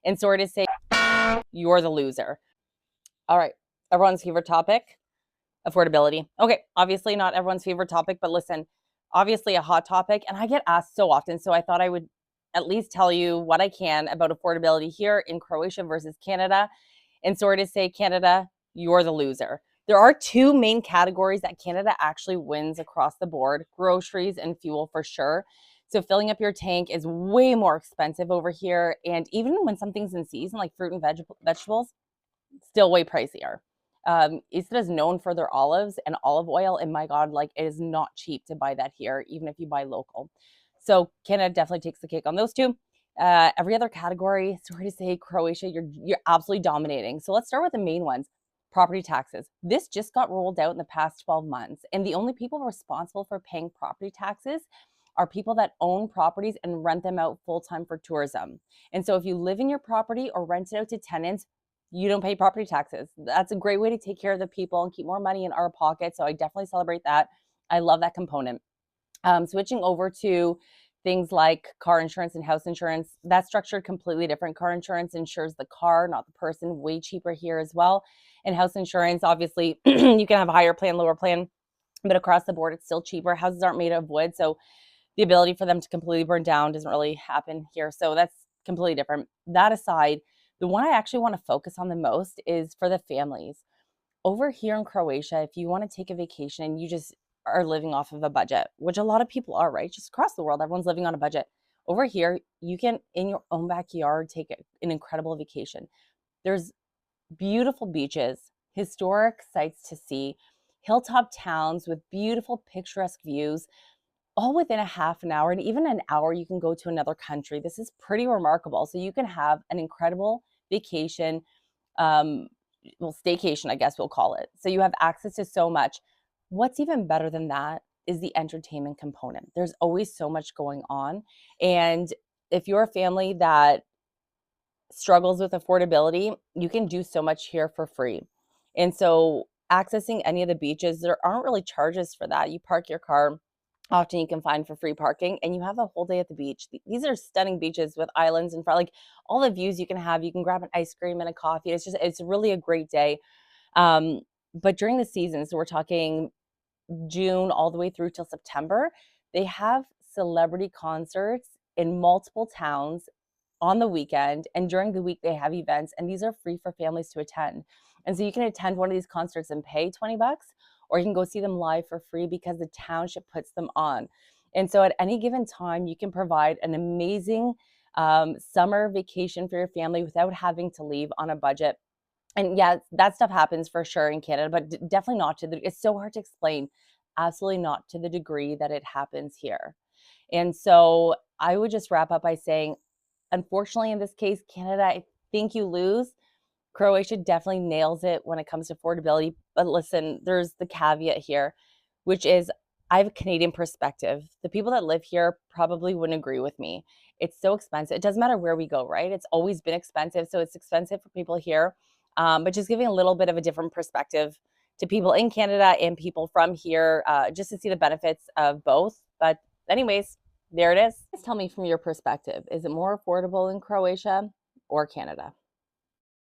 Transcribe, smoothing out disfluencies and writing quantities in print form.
And sorry to say, you're the loser. All right, everyone's favorite topic, affordability. Okay, obviously not everyone's favorite topic, but listen, obviously a hot topic, and I get asked so often, so I thought I would at least tell you what I can about affordability here in Croatia versus Canada. And sorry to say, Canada, you're the loser. There are two main categories that Canada actually wins across the board: groceries and fuel for sure. So filling up your tank is way more expensive over here. And even when something's in season, like fruit and vegetables, still way pricier. Easton is known for their olives and olive oil, and my God, like it is not cheap to buy that here, even if you buy local. So Canada definitely takes the cake on those two. Every other category, sorry to say, Croatia, you're absolutely dominating. So let's start with the main ones. Property taxes. This just got rolled out in the past 12 months, and the only people responsible for paying property taxes are people that own properties and rent them out full time for tourism. And so if you live in your property or rent it out to tenants, you don't pay property taxes. That's a great way to take care of the people and keep more money in our pocket. So I definitely celebrate that. I love that component. Switching over to things like car insurance and house insurance, that's structured completely different. Car insurance insures the car, not the person, way cheaper here as well. And house insurance, obviously, you can have a higher plan, lower plan, but across the board, it's still cheaper. Houses aren't made of wood, so the ability for them to completely burn down doesn't really happen here. So that's completely different. That aside, the one I actually want to focus on the most is for the families. Over here in Croatia, if you want to take a vacation and you just are living off of a budget, which a lot of people are, right? Just across the world, everyone's living on a budget. Over here, you can, in your own backyard, take an incredible vacation. There's beautiful beaches, historic sights to see, hilltop towns with beautiful picturesque views, all within a half an hour, and even an hour you can go to another country. This is pretty remarkable. So you can have an incredible vacation, well, staycation, I guess we'll call it. So you have access to so much. What's even better than that is the entertainment component. There's always so much going on. And if you're a family that struggles with affordability, you can do so much here for free. And so accessing any of the beaches, there aren't really charges for that. You park your car. Often you can find for free parking, and you have a whole day at the beach. These are stunning beaches with islands in front, like all the views you can have. You can grab an ice cream and a coffee. It's really a great day. But during the season, so we're talking June all the way through till September, they have celebrity concerts in multiple towns on the weekend, and during the week they have events, and these are free for families to attend. And so you can attend one of these concerts and pay 20 bucks, or you can go see them live for free because the township puts them on. And so at any given time, you can provide an amazing summer vacation for your family without having to leave on a budget. And yeah, that stuff happens for sure in Canada, but definitely not to the, it's so hard to explain, absolutely not to the degree that it happens here. And so I would just wrap up by saying, unfortunately, in this case, Canada, I think you lose. Croatia definitely nails it when it comes to affordability. But listen, there's the caveat here, which is I have a Canadian perspective. The people that live here probably wouldn't agree with me. It's so expensive. It doesn't matter where we go, right? It's always been expensive. So it's expensive for people here. But just giving a little bit of a different perspective to people in Canada and people from here, just to see the benefits of both. But anyways, there it is. Just tell me from your perspective, is it more affordable in Croatia or Canada?